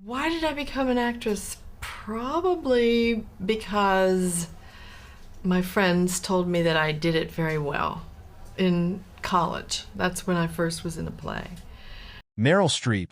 Why did I become an actress? Probably because my friends told me that I did it very well in college. That's when I first was in a play. Meryl Streep,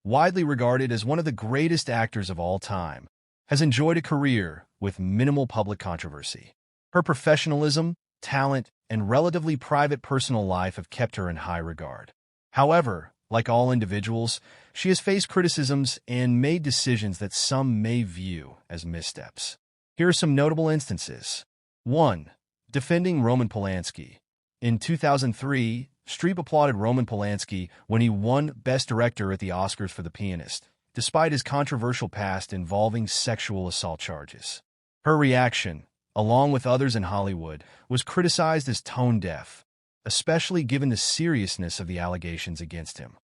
widely regarded as one of the greatest actors of all time, has enjoyed a career with minimal public controversy. Her professionalism, talent, and relatively private personal life have kept her in high regard. However, like all individuals, she has faced criticisms and made decisions that some may view as missteps. Here are some notable instances. 1. Defending Roman Polanski. In 2003, Streep applauded Roman Polanski when he won Best Director at the Oscars for The Pianist, despite his controversial past involving sexual assault charges. Her reaction, along with others in Hollywood, was criticized as tone-deaf, especially given the seriousness of the allegations against him.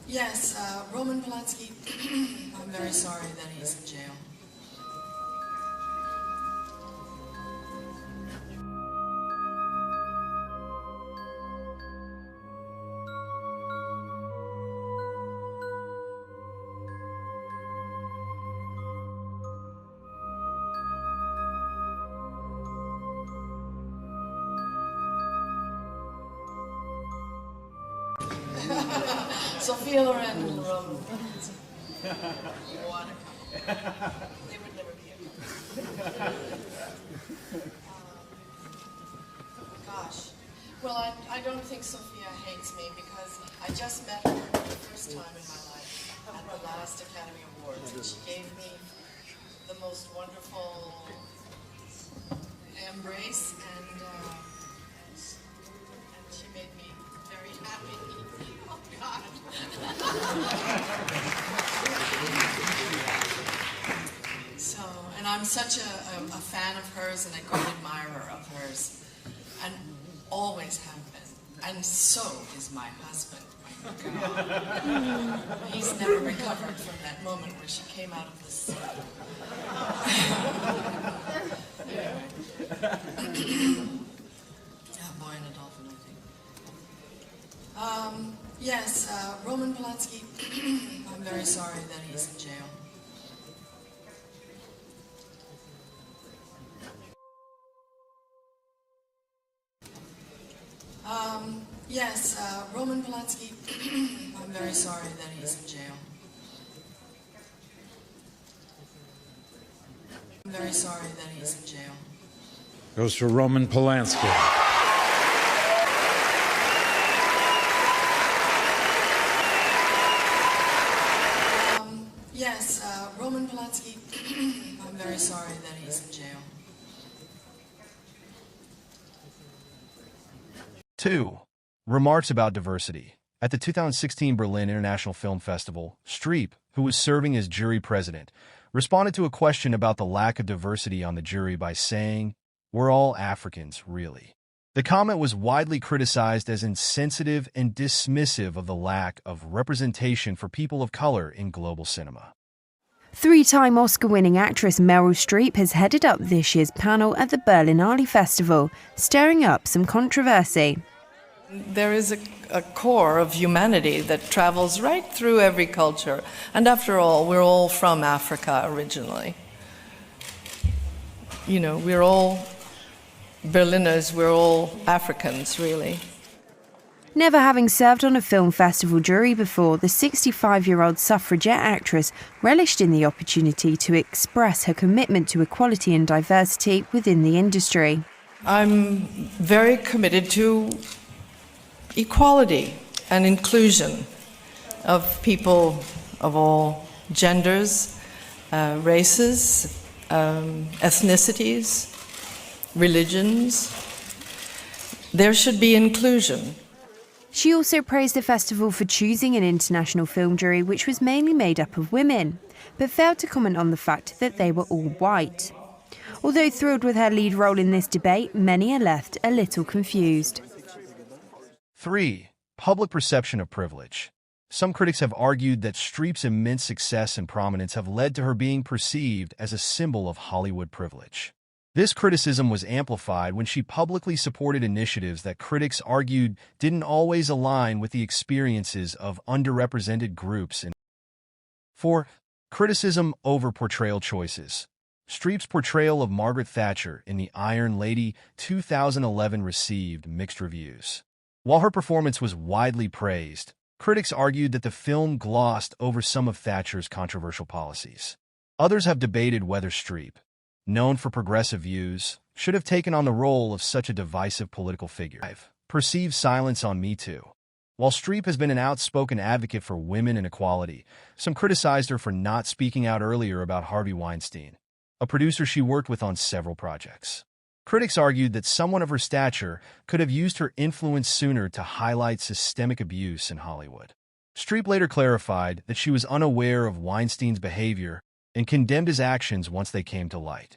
Yes, Roman Polanski, I'm very sorry that he's in jail. Sophia Loren and Roman. Water. They would never be able. Gosh. Well, I don't think Sophia hates me because I just met her for the first time in my life at the last Academy Awards, and she gave me the most wonderful embrace, and she made me very happy. Oh, God. So, and I'm such a fan of hers and a great admirer of hers, and always have been. And so is my husband. My God. He's never recovered from that moment where she came out of the sea. Anyway. Boy and a dolphin, I think. Yes, Roman Polanski, I'm very sorry that he's in jail. Yes, Roman Polanski, I'm very sorry that he's in jail. I'm very sorry that he's in jail. Goes for Roman Polanski. Yes, Roman Polanski, I'm very sorry that he's in jail. 2. Remarks about diversity. At the 2016 Berlin International Film Festival, Streep, who was serving as jury president, responded to a question about the lack of diversity on the jury by saying, "We're all Africans, really." The comment was widely criticized as insensitive and dismissive of the lack of representation for people of color in global cinema. Three-time Oscar-winning actress Meryl Streep has headed up this year's panel at the Berlinale Festival, stirring up some controversy. There is a core of humanity that travels right through every culture. And after all, we're all from Africa originally. You know, we're all Berliners, we're all Africans, really. Never having served on a film festival jury before, the 65-year-old suffragette actress relished in the opportunity to express her commitment to equality and diversity within the industry. I'm very committed to equality and inclusion of people of all genders, races, ethnicities, religions. There should be inclusion. She also praised the festival for choosing an international film jury which was mainly made up of women, but failed to comment on the fact that they were all white. Although thrilled with her lead role in this debate, many are left a little confused. 3. Public perception of privilege. Some critics have argued that Streep's immense success and prominence have led to her being perceived as a symbol of Hollywood privilege. This criticism was amplified when she publicly supported initiatives that critics argued didn't always align with the experiences of underrepresented groups. 4. Criticism over portrayal choices. Streep's portrayal of Margaret Thatcher in The Iron Lady 2011 received mixed reviews. While her performance was widely praised, critics argued that the film glossed over some of Thatcher's controversial policies. Others have debated whether Streep, known for progressive views, should have taken on the role of such a divisive political figure. 5. Perceived silence on Me Too. While Streep has been an outspoken advocate for women and equality, some criticized her for not speaking out earlier about Harvey Weinstein, a producer she worked with on several projects. Critics argued that someone of her stature could have used her influence sooner to highlight systemic abuse in Hollywood. Streep later clarified that she was unaware of Weinstein's behavior and condemned his actions once they came to light.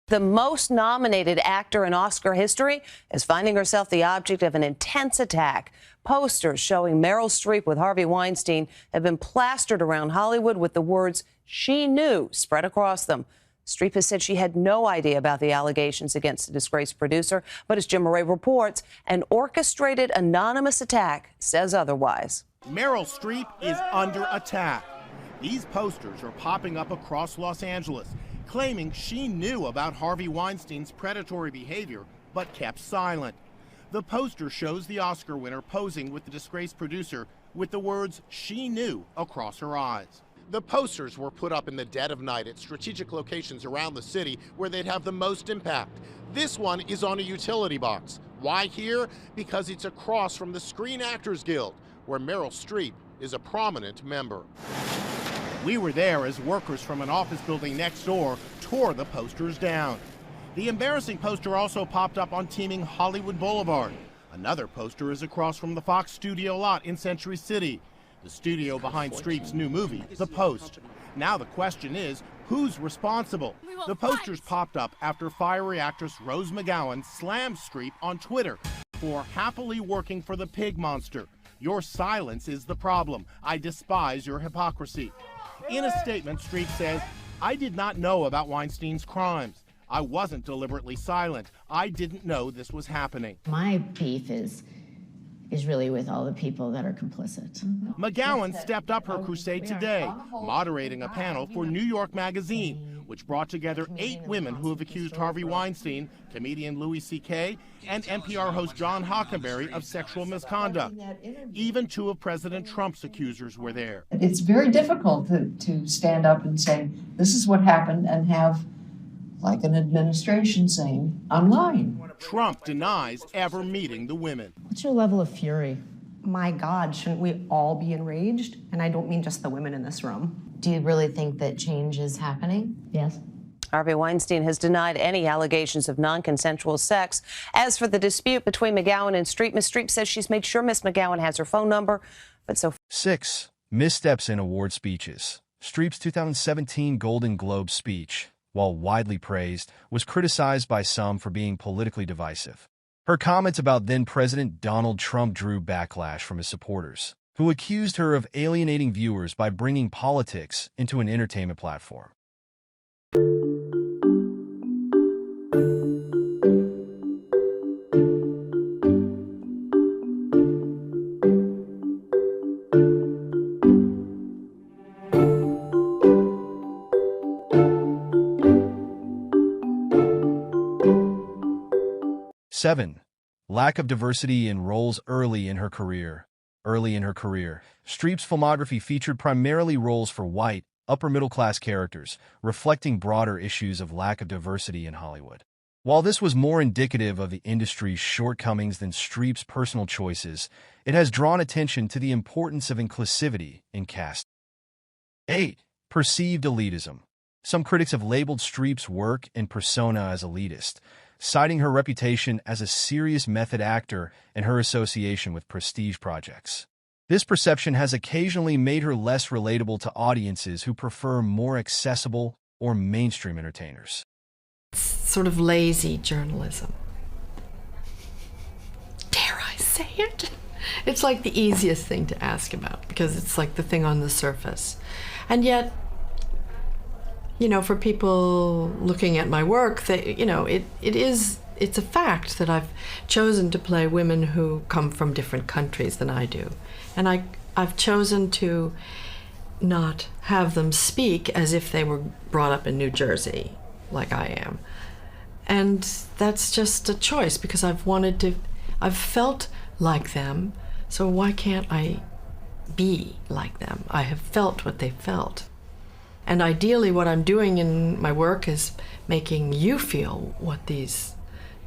The most nominated actor in Oscar history is finding herself the object of an intense attack. Posters showing Meryl Streep with Harvey Weinstein have been plastered around Hollywood with the words "she knew" spread across them. Streep has said she had no idea about the allegations against the disgraced producer, but as Jim Murray reports, an orchestrated anonymous attack says otherwise. Meryl Streep is under attack. These posters are popping up across Los Angeles, claiming she knew about Harvey Weinstein's predatory behavior, but kept silent. The poster shows the Oscar winner posing with the disgraced producer with the words "she knew" across her eyes. The posters were put up in the dead of night at strategic locations around the city where they'd have the most impact. This one is on a utility box. Why here? Because it's across from the Screen Actors Guild, where Meryl Streep is a prominent member. We were there as workers from an office building next door tore the posters down. The embarrassing poster also popped up on teeming Hollywood Boulevard. Another poster is across from the Fox studio lot in Century City, the studio behind Streep's new movie, The Post. Now the question is, who's responsible? The posters popped up after fiery actress Rose McGowan slammed Streep on Twitter for happily working for the pig monster. "Your silence is the problem. I despise your hypocrisy." In a statement, Streep says, "I did not know about Weinstein's crimes. I wasn't deliberately silent. I didn't know this was happening." My beef is really with all the people that are complicit. McGowan stepped up her crusade today, moderating a panel for New York Magazine, which brought together 8 women who have accused Harvey Weinstein, comedian Louis C.K., and NPR host John Hockenberry of sexual misconduct. Even 2 of President Trump's accusers were there. It's very difficult to stand up and say, this is what happened, and have like an administration saying, "I'm lying." Trump denies ever meeting the women. What's your level of fury? My God, shouldn't we all be enraged? And I don't mean just the women in this room. Do you really think that change is happening? Yes. Harvey Weinstein has denied any allegations of non-consensual sex. As for the dispute between McGowan and Streep, Ms. Streep says she's made sure Ms. McGowan has her phone number, but so... 6. Missteps in award speeches. Streep's 2017 Golden Globe speech, while widely praised, was criticized by some for being politically divisive. Her comments about then-President Donald Trump drew backlash from his supporters, who accused her of alienating viewers by bringing politics into an entertainment platform. Seven, lack of diversity in roles early in her career. Streep's filmography featured primarily roles for white, upper-middle-class characters, reflecting broader issues of lack of diversity in Hollywood. While this was more indicative of the industry's shortcomings than Streep's personal choices, it has drawn attention to the importance of inclusivity in casting. 8. Perceived elitism. Some critics have labeled Streep's work and persona as elitist, citing her reputation as a serious method actor and her association with prestige projects. This perception has occasionally made her less relatable to audiences who prefer more accessible or mainstream entertainers. Sort of lazy journalism. Dare I say it? It's like the easiest thing to ask about because it's like the thing on the surface. And yet, you know, for people looking at my work, they, you know, it's a fact that I've chosen to play women who come from different countries than I do. And I've chosen to not have them speak as if they were brought up in New Jersey, like I am. And that's just a choice, because I've felt like them, so why can't I be like them? I have felt what they felt. And ideally what I'm doing in my work is making you feel what these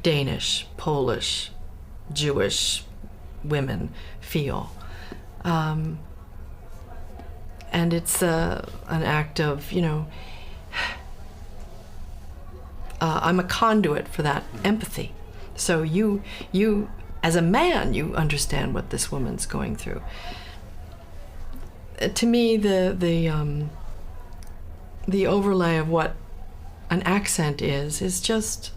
Danish, Polish, Jewish women feel. And it's an act of, you know, I'm a conduit for that empathy. So you, as a man, you understand what this woman's going through. To me, the overlay of what an accent is just,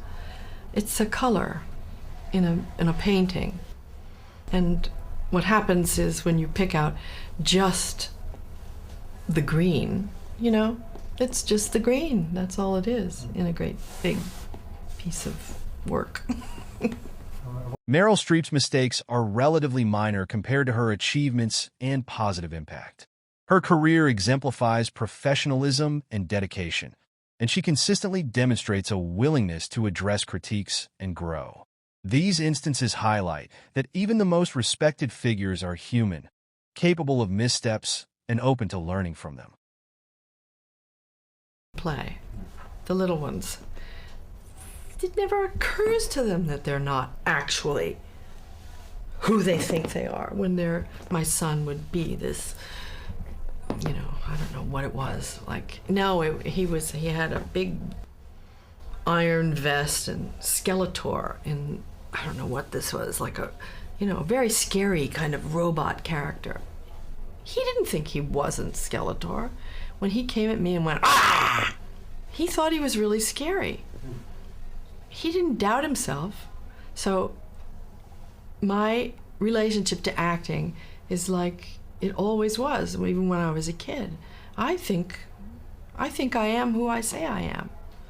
it's a color in a painting. And what happens is when you pick out just the green, you know, it's just the green. That's all it is in a great big piece of work. Meryl Streep's mistakes are relatively minor compared to her achievements and positive impact. Her career exemplifies professionalism and dedication, and she consistently demonstrates a willingness to address critiques and grow. These instances highlight that even the most respected figures are human, capable of missteps, and open to learning from them. Play. The little ones. It never occurs to them that they're not actually who they think they are when my son would be this, you know, I don't know what it was. Like, no, he had a big iron vest and Skeletor in, I don't know what this was, like a, you know, very scary kind of robot character. He didn't think he wasn't Skeletor. When he came at me and went, ah! He thought he was really scary. He didn't doubt himself. So my relationship to acting is like it always was, even when I was a kid. I think I am who I say I am.